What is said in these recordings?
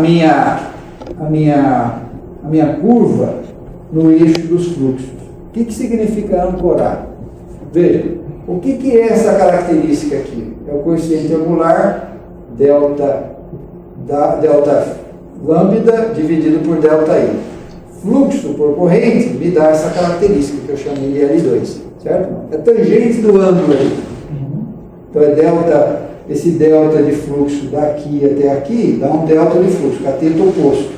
a minha curva no eixo dos fluxos. O que significa ancorar? Veja, o que é essa característica aqui? É o coeficiente angular delta lambda dividido por delta I. Fluxo por corrente me dá essa característica que eu chamei de L2, certo? É tangente do ângulo aí. Então é esse delta de fluxo daqui até aqui dá um delta de fluxo, cateto oposto,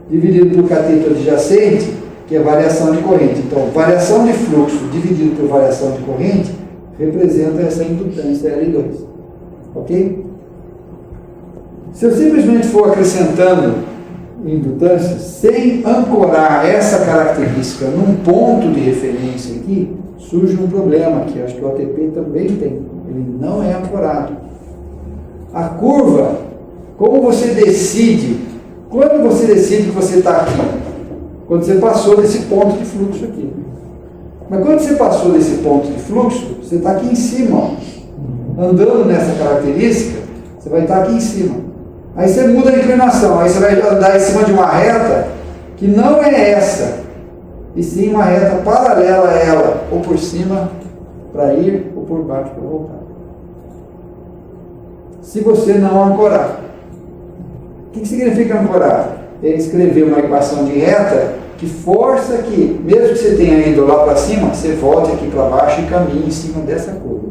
dividido por cateto adjacente, que é variação de corrente. Então, variação de fluxo dividido por variação de corrente representa essa indutância L2. Ok? Se eu simplesmente for acrescentando indutância, sem ancorar essa característica num ponto de referência aqui, surge um problema que acho que o ATP também tem. Ele não é ancorado. A curva, como você decide? Quando você decide que você está aqui? Quando você passou desse ponto de fluxo aqui. Mas quando você passou desse ponto de fluxo, você está aqui em cima. Ó. Andando nessa característica, você vai estar aqui em cima. Aí você muda a inclinação, aí você vai andar em cima de uma reta que não é essa, e sim uma reta paralela a ela, ou por cima para ir, ou por baixo para voltar. Se você não ancorar. O que significa ancorar? É escrever uma equação de reta que força que, mesmo que você tenha ido lá para cima, você volte aqui para baixo e caminhe em cima dessa curva.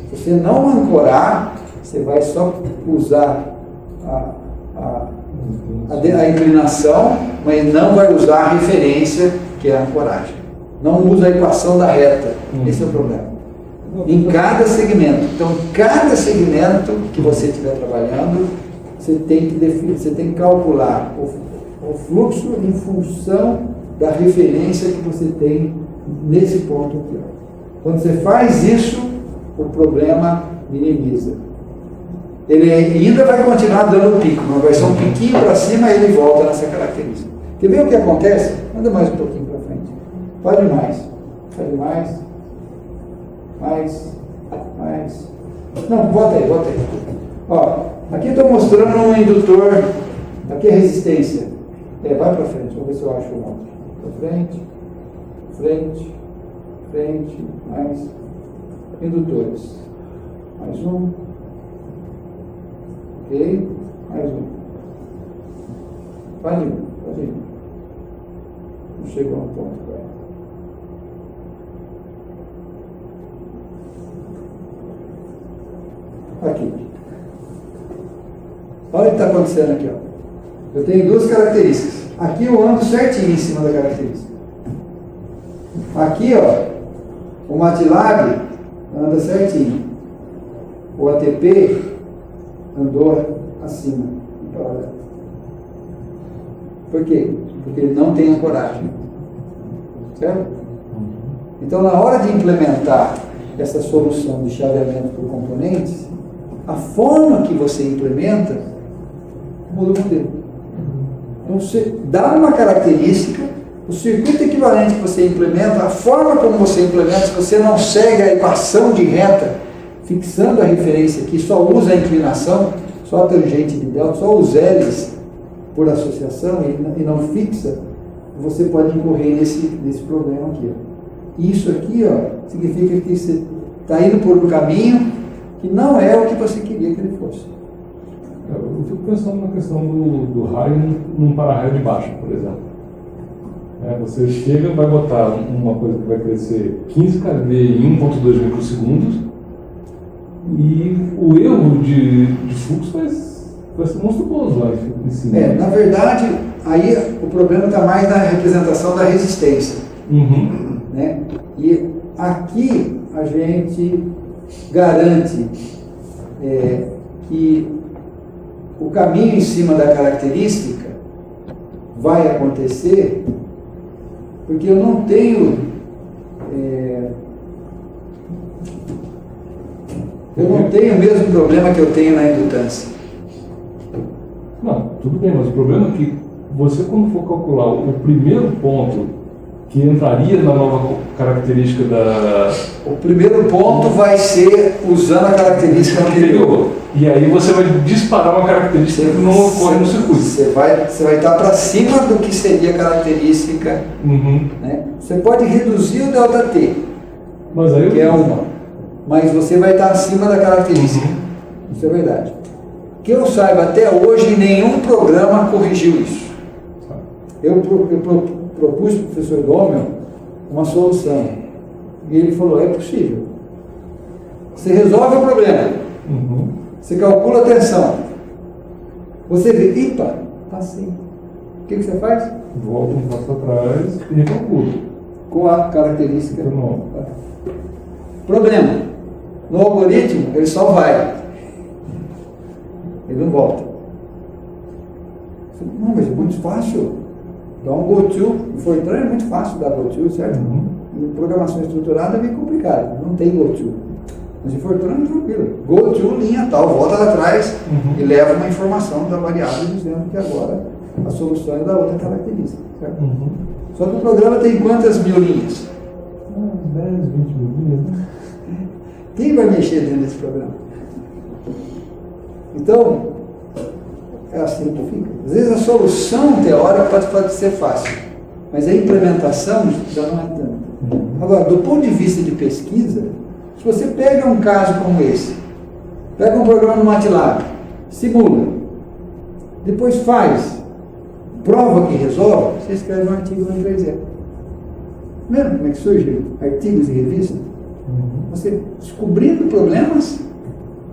Se você não ancorar, você vai só usar a inclinação, mas não vai usar a referência, que é a ancoragem. Não usa a equação da reta. Esse é o problema. Em cada segmento. Então, cada segmento que você estiver trabalhando, você tem que definir, você tem que calcular o fluxo em função da referência que você tem nesse ponto aqui. Quando você faz isso, o problema minimiza. Ele ainda vai continuar dando pico, mas vai ser um piquinho para cima e ele volta nessa característica. Quer ver o que acontece? Anda mais um pouquinho para frente. Pode mais. Mais. Não, bota aí. Ó, aqui estou mostrando um indutor. Aqui é resistência. Vai para frente, vamos ver se eu acho um outro. Para frente, mais indutores. Mais um. Ok, mais um. Pode ir. Não chegou a um ponto agora. Aqui. Olha o que está acontecendo aqui. Ó. Eu tenho duas características. Aqui eu ando certinho em cima da característica. Aqui, ó, o MATLAB anda certinho. O ATP andou acima, em paralelo. Por quê? Porque ele não tem ancoragem. Certo? Então, na hora de implementar essa solução de chaveamento por componentes, a forma que você implementa muda o modelo. Então, você dá uma característica, o circuito equivalente que você implementa, a forma como você implementa, se você não segue a equação de reta, fixando a referência aqui, só usa a inclinação, só a tangente de delta, só os L's por associação e não fixa, você pode incorrer nesse problema aqui. Ó. Isso aqui, ó, significa que você está indo por um caminho que não é o que você queria que ele fosse. Eu fico pensando na questão do raio num para-raio de baixo, por exemplo. Você chega e vai botar uma coisa que vai crescer 15 kV em 1.2 microsegundos e o erro de fluxo vai ser monstruoso lá em cima. Na verdade, aí o problema está mais na representação da resistência. Né? E aqui a gente garante que o caminho em cima da característica vai acontecer porque eu não tenho o mesmo problema que eu tenho na indutância. Não, tudo bem, mas o problema é que você, quando for calcular o primeiro ponto que entraria na nova característica da... O primeiro ponto vai ser usando a característica anterior. E aí você vai disparar uma característica que não ocorre no circuito. Você vai estar para cima do que seria a característica. Né? Você pode reduzir o ΔT, mas aí que é uma, mas você vai estar acima da característica. Isso é verdade. Que eu saiba, até hoje nenhum programa corrigiu isso. Eu propus para o professor Gommel uma solução. E ele falou, é possível. Você resolve o problema. Você calcula a tensão. Você vê, ipa, tá assim. O que você faz? Volta um passo atrás e recalcula. Com a característica. Não. Problema. No algoritmo, ele só vai. Ele não volta. Não, mas é muito fácil. Dá um go-to. No Fortran é muito fácil dar go-to, certo? Em programação estruturada é meio complicado. Não tem go-to. Mas em Fortran é tranquilo. Go-to, linha tal, volta lá atrás e leva uma informação da variável dizendo que agora a solução é da outra característica. Certo? Só que o programa tem quantas mil linhas? 10, 20 mil linhas, né? Quem vai mexer dentro desse programa? Então, é assim que fica. Às vezes a solução teórica pode ser fácil, mas a implementação já não é tanto. Agora, do ponto de vista de pesquisa, se você pega um caso como esse, pega um programa no MATLAB, simula, depois faz, prova que resolve, você escreve um artigo no 3E. Lembra como é que surge artigos e revistas? Você descobrindo problemas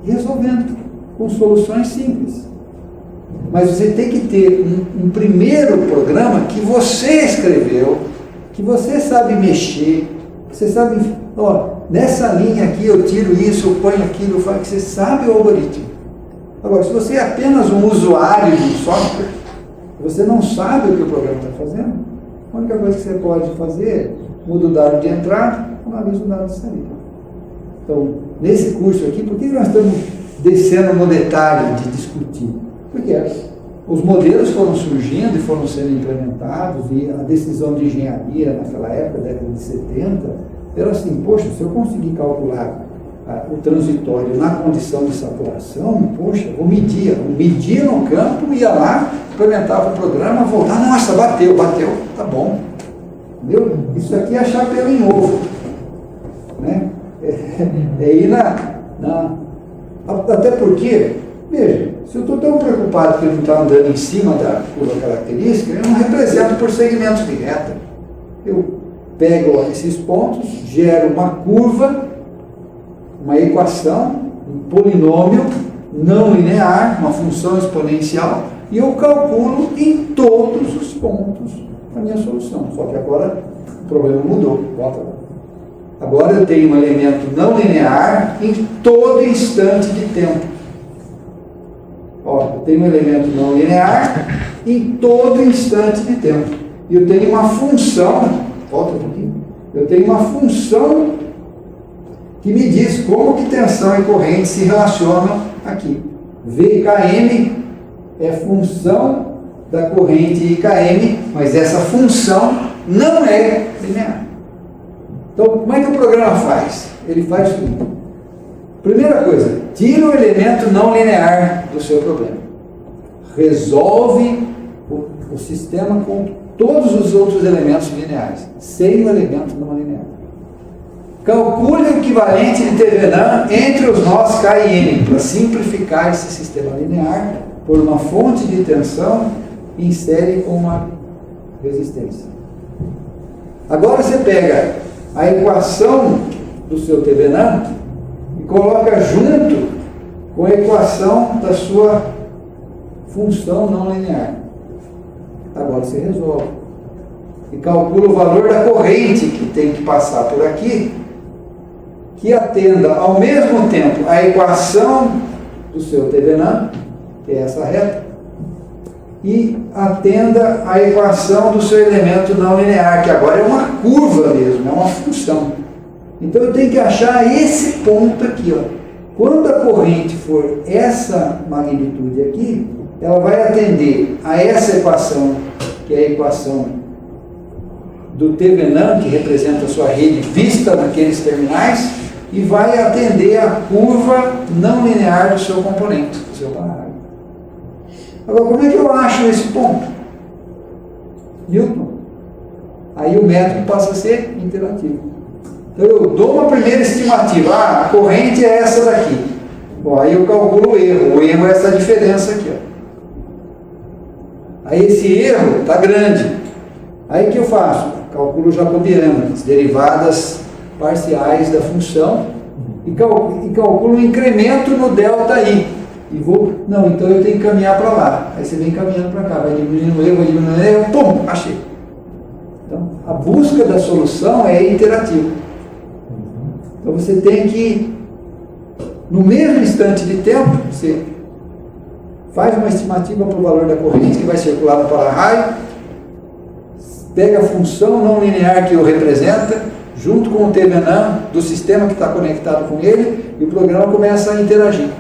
e resolvendo com soluções simples. Mas você tem que ter um primeiro programa que você escreveu, que você sabe mexer, que você sabe, nessa linha aqui eu tiro isso, eu ponho aquilo, eu faço, que você sabe o algoritmo. Agora, se você é apenas um usuário de um software, você não sabe o que o programa está fazendo, a única coisa que você pode fazer é muda o dado de entrada, analisa o dado de saída. Então, nesse curso aqui, por que nós estamos descendo no detalhe de discutir? Porque os modelos foram surgindo e foram sendo implementados, e a decisão de engenharia naquela época, década de 70, era assim, poxa, se eu conseguir calcular o transitório na condição de saturação, poxa, vou medir no campo, ia lá, implementava o programa, voltava, nossa, bateu, tá bom. Entendeu? Isso aqui é achar pelo em ovo. Né? É ir até porque, veja, se eu estou tão preocupado que ele não está andando em cima da curva característica, eu não represento por segmentos de reta. Eu pego esses pontos, gero uma curva, uma equação, um polinômio não linear, uma função exponencial, e eu calculo em todos os pontos a minha solução. Só que agora o problema mudou. Volta lá. Agora eu tenho um elemento não linear em todo instante de tempo. Eu tenho um elemento não linear em todo instante de tempo. E eu tenho uma função, volta um pouquinho, eu tenho uma função que me diz como que tensão e corrente se relacionam aqui. V e Km é função da corrente IKM, mas essa função não é linear. Então, como é que o programa faz? Ele faz o seguinte. Primeira coisa, tira o elemento não linear do seu problema. Resolve o sistema com todos os outros elementos lineares, sem o elemento não linear. Calcule o equivalente de Thevenin entre os nós K e N, para simplificar esse sistema linear por uma fonte de tensão em série com uma resistência. Agora você pega a equação do seu Thevenin e coloca junto com a equação da sua função não linear. Agora você resolve. E calcula o valor da corrente que tem que passar por aqui, que atenda ao mesmo tempo a equação do seu Thevenin, que é essa reta, e atenda a equação do seu elemento não linear, que agora é uma curva mesmo, é uma função. Então eu tenho que achar esse ponto aqui. Quando a corrente for essa magnitude aqui, ela vai atender a essa equação, que é a equação do Thevenin, que representa a sua rede vista naqueles terminais, e vai atender a curva não linear do seu componente, do seu para-raio. Agora, como é que eu acho esse ponto? Newton. Aí o método passa a ser interativo. Então eu dou uma primeira estimativa. Ah, a corrente é essa daqui. Bom, aí eu calculo o erro. O erro é essa diferença aqui. Ó. Aí esse erro está grande. Aí o que eu faço? Calculo jacobiano, as derivadas parciais da função, e calculo um incremento no ΔI. E vou, não, então eu tenho que caminhar para lá. Aí você vem caminhando para cá, vai diminuindo o erro, vai diminuindo o erro, pum, achei. Então, a busca da solução é interativa. Então você tem que, no mesmo instante de tempo, você faz uma estimativa para o valor da corrente que vai circular no para-raio, pega a função não linear que o representa, junto com o Thevenin do sistema que está conectado com ele, e o programa começa a interagir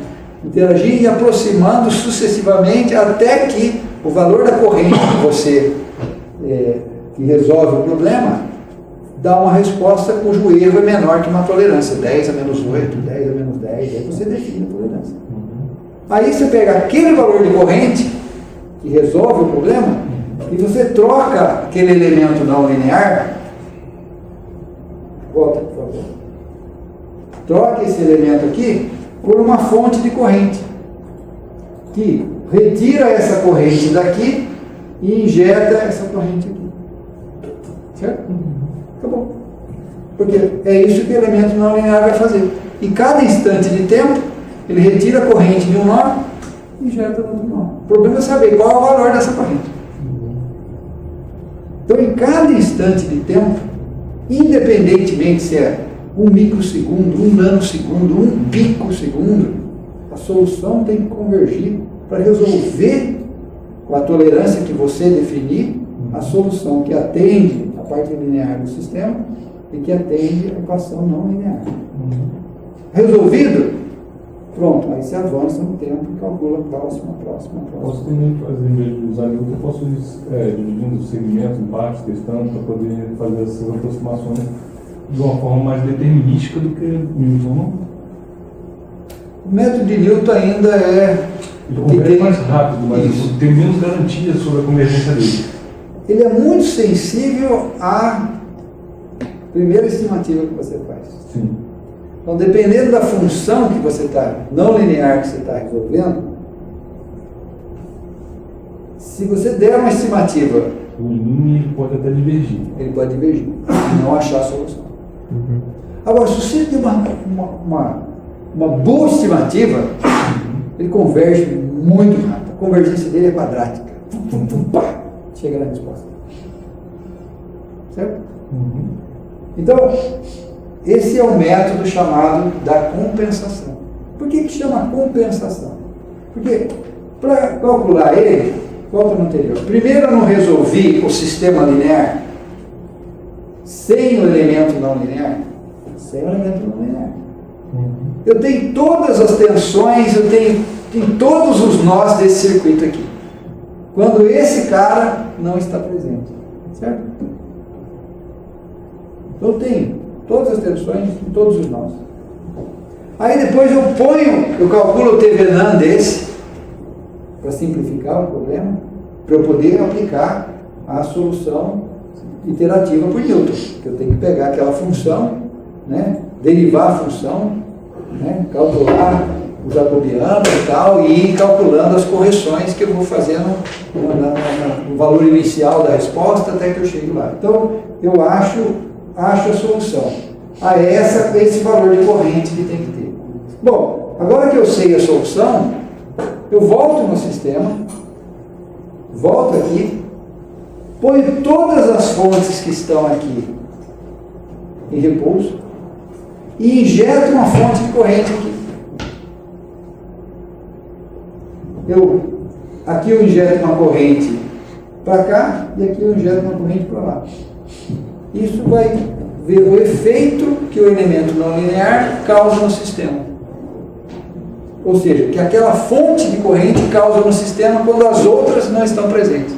e aproximando sucessivamente até que o valor da corrente que você que resolve o problema dá uma resposta cujo erro é menor que uma tolerância, 10 a menos 8, 10 a menos 10, aí você define a tolerância. Aí você pega aquele valor de corrente que resolve o problema e você troca aquele elemento não linear. Volta, por favor. Troca esse elemento aqui por uma fonte de corrente que retira essa corrente daqui e injeta essa corrente aqui. Certo? Acabou. Porque é isso que o elemento não linear vai fazer. Em cada instante de tempo, ele retira a corrente de um nó e injeta no outro nó. O problema é saber qual é o valor dessa corrente. Então, em cada instante de tempo, independentemente se é 1 microsegundo, 1 nanosegundo, 1 picosegundo, a solução tem que convergir para resolver com a tolerância que você definir a solução que atende a parte linear do sistema e que atende a equação não linear. Resolvido? Pronto, aí você avança no tempo e calcula próxima. Posso também fazer, em vez de usar Newton, eu posso ir dividindo os segmentos em partes, testando, para poder fazer essas aproximações de uma forma mais determinística do que Newton, não? O método de Newton ainda é... Ele converge mais rápido, mas tem menos garantia sobre a convergência dele. Ele é muito sensível à primeira estimativa que você faz. Sim. Então, dependendo da função que você está, não linear que você está resolvendo, se você der uma estimativa, o ele pode até divergir. Ele pode divergir e não achar a solução. Agora, se você tem uma boa estimativa, ele converge muito rápido. A convergência dele é quadrática. Pá, chega na resposta. Certo? Então, esse é o método chamado da compensação. Por que chama compensação? Porque, para calcular ele, volta no anterior. Primeiro eu não resolvi o sistema linear sem o elemento não linear. Sem o elemento não linear. Eu tenho todas as tensões, eu tenho todos os nós desse circuito aqui. Quando esse cara não está presente. Certo? Então eu tenho todas as tensões em todos os nós. Aí depois eu calculo o Thevenin desse, para simplificar o problema, para eu poder aplicar a solução iterativa por Newton. Eu tenho que pegar aquela função, né, derivar a função, né, calcular o jacobiano e tal, e ir calculando as correções que eu vou fazendo no valor inicial da resposta até que eu chegue lá. Então, eu acho a solução. Esse valor de corrente que tem que ter. Bom, agora que eu sei a solução, eu volto no sistema, volto aqui, ponho todas as fontes que estão aqui em repouso e injeto uma fonte de corrente aqui. Aqui eu injeto uma corrente para cá e aqui eu injeto uma corrente para lá. Isso vai ver o efeito que o elemento não linear causa no sistema. Ou seja, que aquela fonte de corrente causa no sistema quando as outras não estão presentes.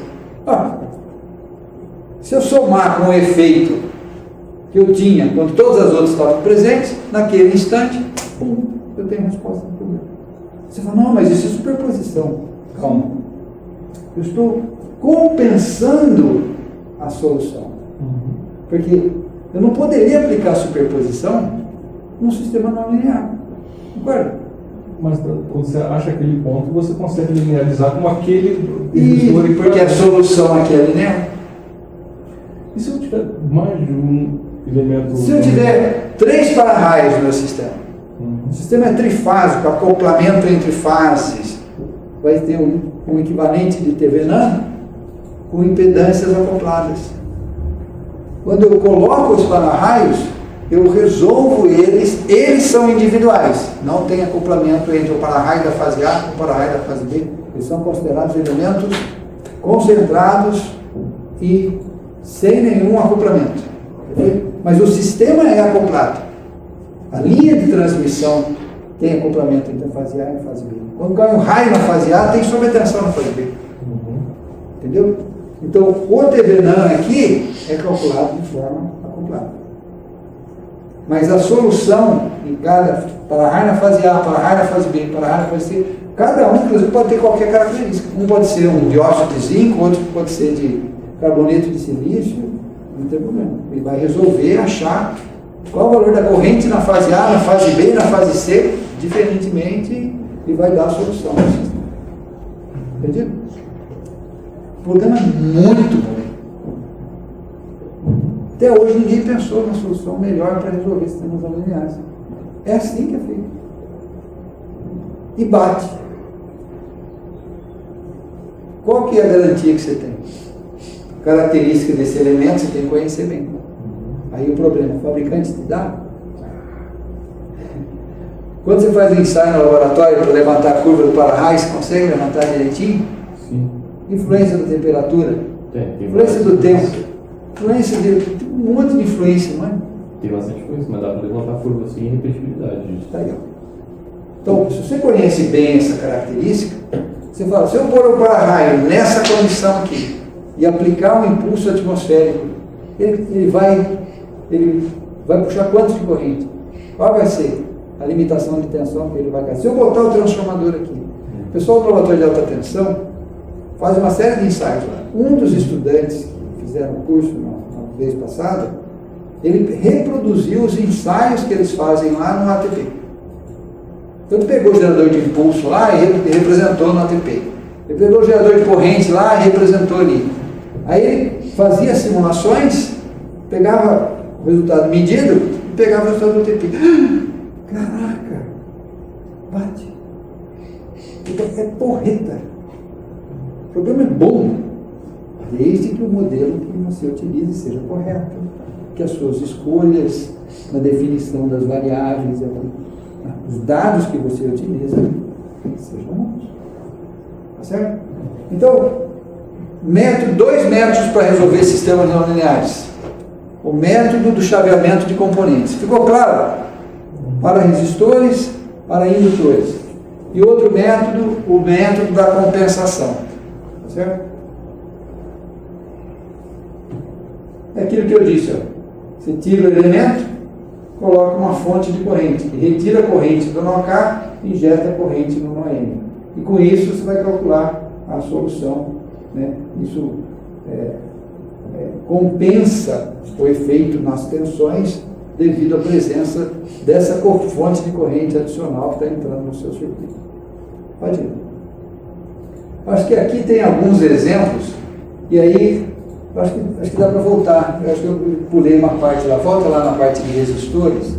Se eu somar com o efeito que eu tinha quando todas as outras estavam presentes, naquele instante, pum, eu tenho a resposta do problema. Você fala, não, mas isso é superposição. Calma. Eu estou compensando a solução. Porque eu não poderia aplicar superposição num sistema não linear. Concorda? Mas quando você acha aquele ponto, você consegue linearizar como aquele... E porque a solução aqui é linear. E se eu tiver mais de um elemento... Se eu tiver 3 para-raios no meu sistema, o sistema é trifásico, acoplamento entre fases, vai ter um equivalente de TV nano com impedâncias acopladas. Quando eu coloco os para-raios, eu resolvo eles são individuais, não tem acoplamento entre o para-raio da fase A e o para-raio da fase B, eles são considerados elementos concentrados e sem nenhum acoplamento. Mas o sistema é acoplado. A linha de transmissão tem acoplamento entre a fase A e a fase B. Quando cai um raio na fase A, tem sobretensão na fase B. Entendeu? Então, o TV nano aqui é calculado de forma acoplada. Mas a solução em cada para-raio na fase A, para-raio na fase B, para-raio na fase C, cada um, inclusive, pode ter qualquer característica. Um pode ser um dióxido de zinco, outro pode ser de carboneto de silício, não tem problema. Ele vai resolver, achar qual o valor da corrente na fase A, na fase B, na fase C, diferentemente, e vai dar a solução. Entendido? O problema é muito bom. Até hoje ninguém pensou na solução melhor para resolver sistemas não lineares. É assim que é feito. E bate. Qual que é a garantia que você tem? A característica desse elemento você tem que conhecer bem. Aí o problema, o fabricante te dá. Quando você faz um ensaio no laboratório para levantar a curva do para-raio, você consegue levantar direitinho? Sim. Influência da temperatura, influência do tempo, influência de um monte de influência, não é? Tem bastante coisa, mas dá para levantar a curva assim em repetibilidade. Tá aí, ó. Então, se você conhece bem essa característica, você fala, se eu pôr o para-raio nessa condição aqui e aplicar um impulso atmosférico, ele vai puxar quantos de corrente? Qual vai ser a limitação de tensão que ele vai cair? Se eu botar o transformador aqui, o pessoal do laboratório de alta tensão faz uma série de ensaios lá. Um dos estudantes que fizeram o curso na vez passada, ele reproduziu os ensaios que eles fazem lá no ATP. Então ele pegou o gerador de impulso lá e representou no ATP. Ele pegou o gerador de corrente lá e representou ali. Aí ele fazia simulações, pegava o resultado medido e pegava o resultado do ATP. Caraca! Bate! Então é porreta. O problema é bom, desde que o modelo que você utilize seja correto, que as suas escolhas na definição das variáveis, os dados que você utiliza sejam bons. Tá certo? Então, dois métodos para resolver sistemas não lineares. O método do chaveamento de componentes. Ficou claro? Para resistores, para indutores. E outro método, o método da compensação. Certo? É aquilo que eu disse, ó. Você tira o elemento, coloca uma fonte de corrente, retira a corrente do nó K e injeta a corrente no nó M. E com isso você vai calcular a solução, né? Isso compensa o efeito nas tensões devido à presença dessa fonte de corrente adicional que está entrando no seu circuito. Pode ir. Acho que aqui tem alguns exemplos, e aí acho que dá para voltar. Eu acho que eu pulei uma parte lá. Volta lá na parte de resistores.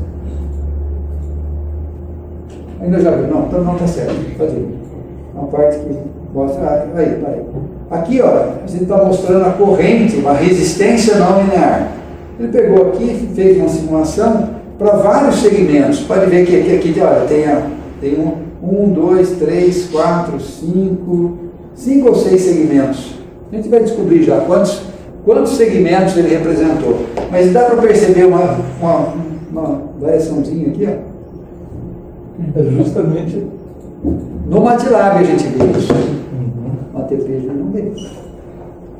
Ainda já viu? Não, então não está certo. Pode ir. Uma parte que mostra. Aí. Aqui, ó, a gente está mostrando a corrente, uma resistência não linear. Ele pegou aqui, fez uma simulação para vários segmentos. Pode ver que aqui olha, tem 1, 2, 3, 4, 5 ou 6 segmentos. A gente vai descobrir já quantos segmentos ele representou. Mas dá para perceber uma variaçãozinha aqui, ó. É justamente no MATLAB a gente vê isso. No ATP a gente não vê.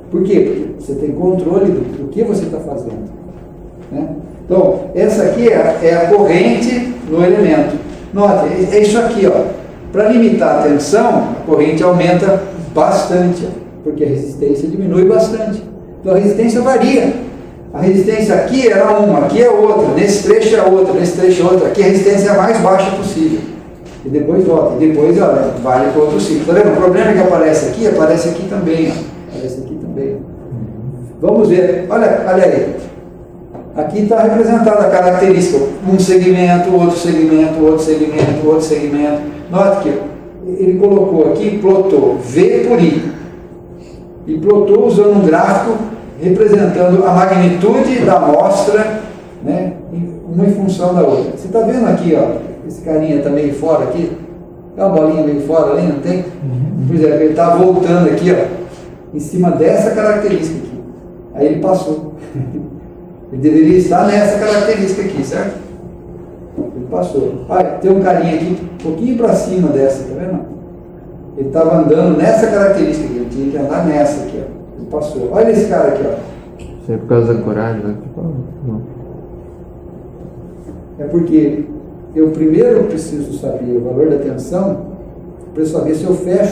Por quê? Porque você tem controle do que você está fazendo. Né? Então, essa aqui é a corrente no elemento. Note, é isso aqui, ó. Para limitar a tensão, a corrente aumenta bastante, ó, porque a resistência diminui bastante. Então a resistência varia. A resistência aqui era uma, aqui é outra, nesse trecho é outra, nesse trecho é outra. Aqui a resistência é a mais baixa possível. E depois volta, e depois olha, vale para outro ciclo. Tá vendo? O problema que aparece aqui também. Ó. Aparece aqui também. Vamos ver, olha aí. Aqui está representada a característica, um segmento, outro segmento, outro segmento, outro segmento. Note que ele colocou aqui, plotou V por I. E plotou usando um gráfico representando a magnitude da amostra, né, uma em função da outra. Você está vendo aqui, ó, esse carinha está meio fora aqui? Tem uma bolinha meio fora ali, não tem? Por exemplo, ele está voltando aqui, ó, em cima dessa característica aqui. Aí ele passou. Ele deveria estar nessa característica aqui, certo? Ele passou. Olha, tem um carinha aqui, um pouquinho para cima dessa, tá vendo? Ele estava andando nessa característica aqui, ele tinha que andar nessa aqui, ó. Ele passou. Olha esse cara aqui, ó. Isso é por causa da coragem, né? Não. É porque eu primeiro preciso saber o valor da tensão para saber se eu fecho